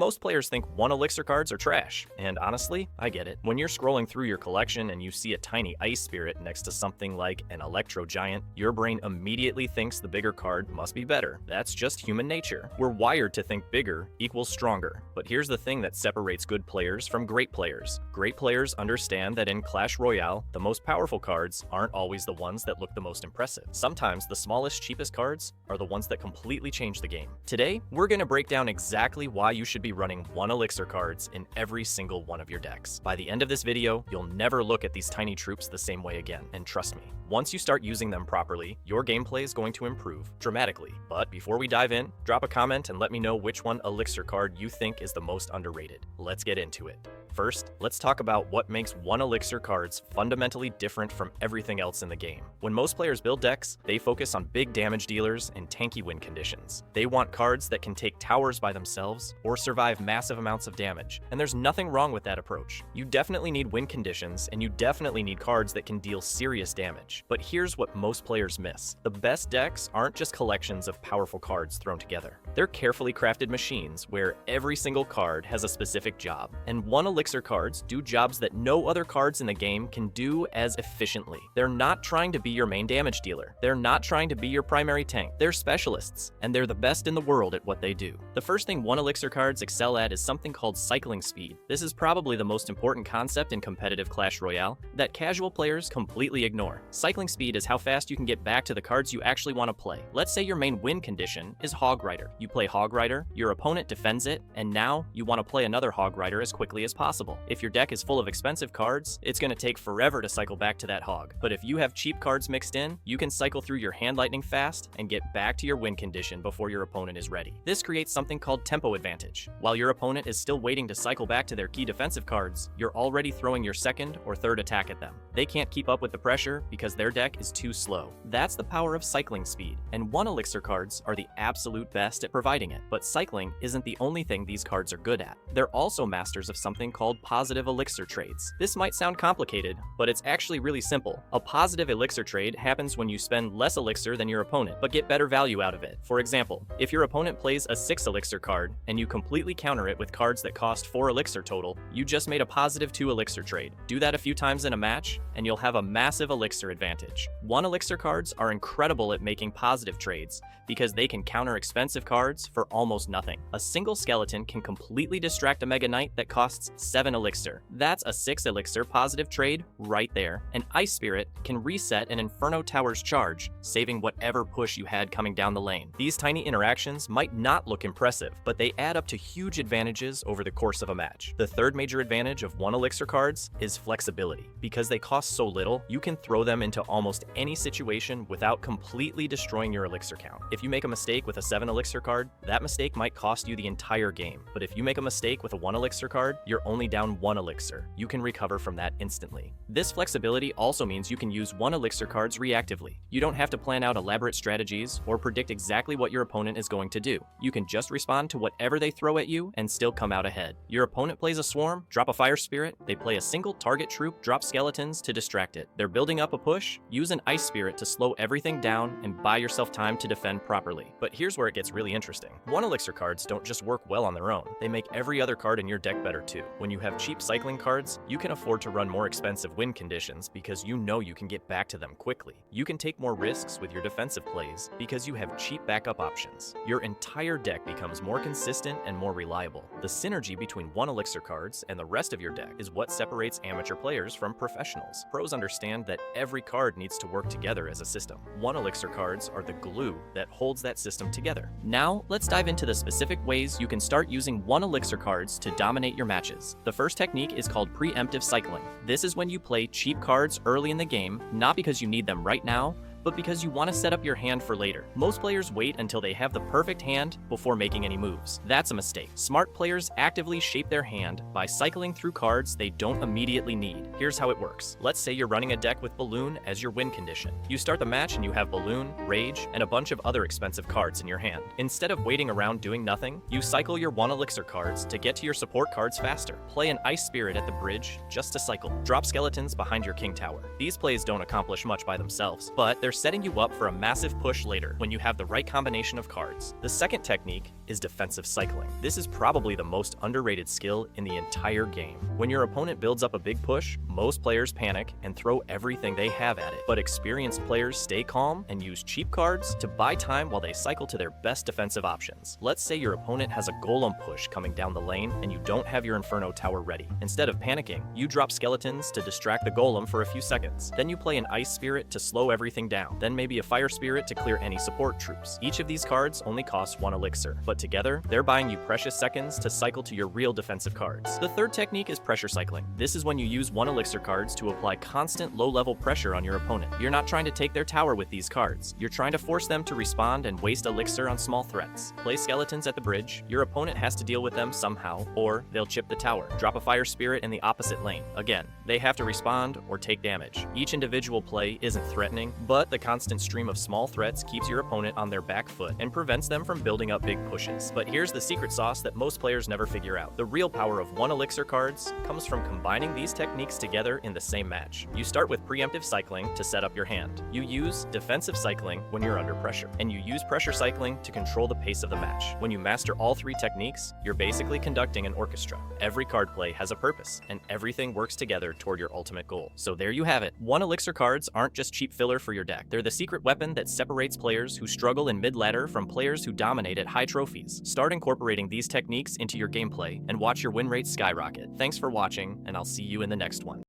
Most players think 1 elixir cards are trash, and honestly, I get it. When you're scrolling through your collection and you see a tiny Ice Spirit next to something like an Electro Giant, your brain immediately thinks the bigger card must be better. That's just human nature. We're wired to think bigger equals stronger. But here's the thing that separates good players from great players. Great players understand that in Clash Royale, the most powerful cards aren't always the ones that look the most impressive. Sometimes the smallest, cheapest cards are the ones that completely change the game. Today, we're going to break down exactly why you should be running 1 elixir cards in every single one of your decks. By the end of this video, you'll never look at these tiny troops the same way again, and trust me, once you start using them properly, your gameplay is going to improve dramatically. But before we dive in, drop a comment and let me know which 1 elixir card you think is the most underrated. Let's get into it. First, let's talk about what makes 1 elixir cards fundamentally different from everything else in the game. When most players build decks, they focus on big damage dealers and tanky win conditions. They want cards that can take towers by themselves or survive massive amounts of damage, and there's nothing wrong with that approach. You definitely need win conditions, and you definitely need cards that can deal serious damage. But here's what most players miss. The best decks aren't just collections of powerful cards thrown together. They're carefully crafted machines where every single card has a specific job, and 1 elixir cards do jobs that no other cards in the game can do as efficiently. They're not trying to be your main damage dealer. They're not trying to be your primary tank. They're specialists, and they're the best in the world at what they do. The first thing 1 elixir cards excel at is something called cycling speed. This is probably the most important concept in competitive Clash Royale that casual players completely ignore. Cycling speed is how fast you can get back to the cards you actually want to play. Let's say your main win condition is Hog Rider. You play Hog Rider, your opponent defends it, and now you want to play another Hog Rider as quickly as possible. If your deck is full of expensive cards, it's going to take forever to cycle back to that Hog. But if you have cheap cards mixed in, you can cycle through your hand lightning fast and get back to your win condition before your opponent is ready. This creates something called tempo advantage. While your opponent is still waiting to cycle back to their key defensive cards, you're already throwing your second or third attack at them. They can't keep up with the pressure because their deck is too slow. That's the power of cycling speed, and 1 elixir cards are the absolute best at providing it. But cycling isn't the only thing these cards are good at. They're also masters of something called positive elixir trades. This might sound complicated, but it's actually really simple. A positive elixir trade happens when you spend less elixir than your opponent, but get better value out of it. For example, if your opponent plays a 6 elixir card, and you completely counter it with cards that cost 4 elixir total, you just made a positive 2 elixir trade. Do that a few times in a match, and you'll have a massive elixir advantage. 1 elixir cards are incredible at making positive trades, because they can counter expensive cards for almost nothing. A single skeleton can completely distract a Mega Knight that costs 7 elixir. That's a 6 elixir positive trade right there. An Ice Spirit can reset an Inferno Tower's charge, saving whatever push you had coming down the lane. These tiny interactions might not look impressive, but they add up to huge advantages over the course of a match. The third major advantage of 1 elixir cards is flexibility. Because they cost so little, you can throw them into almost any situation without completely destroying your elixir count. If you make a mistake with a 7 elixir card, that mistake might cost you the entire game. But if you make a mistake with a 1 elixir card, you're only down 1 elixir. You can recover from that instantly. This flexibility also means you can use 1 elixir cards reactively. You don't have to plan out elaborate strategies or predict exactly what your opponent is going to do. You can just respond to whatever they throw at you and still come out ahead. Your opponent plays a swarm, drop a fire spirit, they play a single target troop, drop skeletons to distract it. They're building up a push, use an Ice Spirit to slow everything down and buy yourself time to defend properly. But here's where it gets really interesting. 1 elixir cards don't just work well on their own, they make every other card in your deck better too. When you have cheap cycling cards, you can afford to run more expensive win conditions because you know you can get back to them quickly. You can take more risks with your defensive plays because you have cheap backup options. Your entire deck becomes more consistent and more reliable. The synergy between 1 elixir cards and the rest of your deck is what separates amateur players from professionals. Pros understand that every card needs to work together as a system. 1 elixir cards are the glue that holds that system together. Now, let's dive into the specific ways you can start using 1 elixir cards to dominate your matches. The first technique is called preemptive cycling. This is when you play cheap cards early in the game, not because you need them right now, but because you want to set up your hand for later. Most players wait until they have the perfect hand before making any moves. That's a mistake. Smart players actively shape their hand by cycling through cards they don't immediately need. Here's how it works. Let's say you're running a deck with Balloon as your win condition. You start the match and you have Balloon, Rage, and a bunch of other expensive cards in your hand. Instead of waiting around doing nothing, you cycle your 1 elixir cards to get to your support cards faster. Play an Ice Spirit at the bridge just to cycle. Drop skeletons behind your King Tower. These plays don't accomplish much by themselves, but they're they're setting you up for a massive push later when you have the right combination of cards. The second technique is defensive cycling. This is probably the most underrated skill in the entire game. When your opponent builds up a big push, most players panic and throw everything they have at it. But experienced players stay calm and use cheap cards to buy time while they cycle to their best defensive options. Let's say your opponent has a golem push coming down the lane and you don't have your Inferno tower ready. Instead of panicking, you drop skeletons to distract the golem for a few seconds. Then you play an ice spirit to slow everything down. Then maybe a fire spirit to clear any support troops. Each of these cards only costs 1 elixir, but together, they're buying you precious seconds to cycle to your real defensive cards. The third technique is pressure cycling. This is when you use 1 elixir cards to apply constant low-level pressure on your opponent. You're not trying to take their tower with these cards. You're trying to force them to respond and waste elixir on small threats. Play skeletons at the bridge. Your opponent has to deal with them somehow, or they'll chip the tower. Drop a fire spirit in the opposite lane. Again, they have to respond or take damage. Each individual play isn't threatening, but the constant stream of small threats keeps your opponent on their back foot and prevents them from building up big pushes. But here's the secret sauce that most players never figure out. The real power of 1 elixir cards comes from combining these techniques together in the same match. You start with preemptive cycling to set up your hand. You use defensive cycling when you're under pressure, and you use pressure cycling to control the pace of the match. When you master all 3 techniques, you're basically conducting an orchestra. Every card play has a purpose, and everything works together toward your ultimate goal. So there you have it. 1 elixir cards aren't just cheap filler for your deck. They're the secret weapon that separates players who struggle in mid-ladder from players who dominate at high trophies. Start incorporating these techniques into your gameplay and watch your win rate skyrocket. Thanks for watching, and I'll see you in the next one.